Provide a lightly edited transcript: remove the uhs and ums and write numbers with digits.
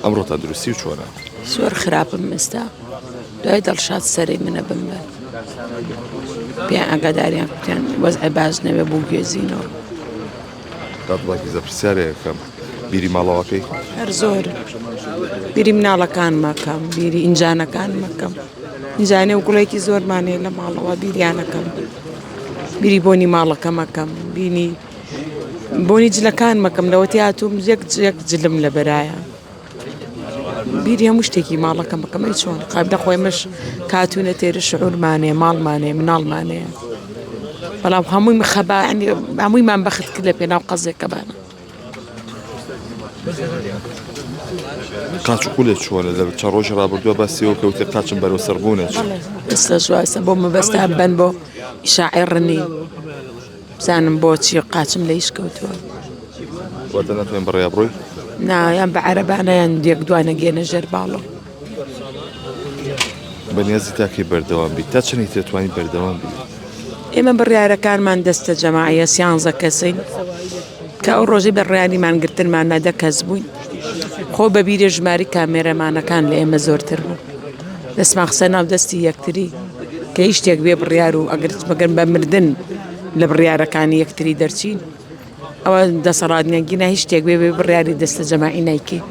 ئەمڕۆ تا دروستی و چۆنە؟ زۆر خراپم ئێستا دوای دڵشاد سەرەی منە بمبەر پێیان ئاگاداریان کوتیان وەزعی باش نەبێ بوو گوێزینەوە. دادڵێکی زەپرسیارەکەم بیری ماڵەوەکەی هەر زۆر بیری مناڵەکان مەکەم، بیری ئینجانەکان مەکەم. ئینجانێ و گوڵێکی زۆرمانەیە لە ماڵەوە بیریانەکەم، بیری بۆنی ماڵەکە مەکەم، بینی بۆنی جلەکان مەکەم لەوەتی هاتووم یەک جلم لە بەرایە. بیری هەموو شتێکی ماڵەکە مەکەم ئەی چۆن قابلە خۆیمەش کاتوونە تێرە شعورمانەیە ماڵمانەیە مناڵمانەیە بەڵام هەمووی خەبا هەموویمان بەخت کرد لە پێناو قەزێکەبانە. قاچ و قولێک چۆنە لە چەند ڕۆژی ڕابردووە باسیەوە کەوتێ قاچم بەرەو سەربوونێت ئێستا شوایسە بۆ مەبەستا بەن بۆ ئیشاعی ڕنی بزانم بۆچی قاچم لە ئیش کەوتووە. واتە ناتوانین بەڕێوە بڕۆی؟ نایان بە عەرەبانە یان یەک دوانە گێنە ژێر باڵۆ. بەنیازی تاکەی بەردەوام بیت تا چەندی تێتوانی بەردەوام بیت؟ ئێمە بڕیارەکانمان دەستە جەماعیە 13 کەسین کە ئەو ڕۆژەی بەڕیاریمان گرتنمان 10 کەس بووین. خۆ بە بیرە ژماری کامێرەمانەکان لە ئێمە زۆرتر بوو. دەستمان خسە ناو دەستی یەکتری کە هیچ شتێک بێ بڕیار و ئەگەر مەگەن بە مردن لە بڕیارەکانی یەکتری دەرچین ئەوە دەسەڵاتنیەنگینە هیچ شتێک بێ بڕیاری دەستە جەماعی نایکەی.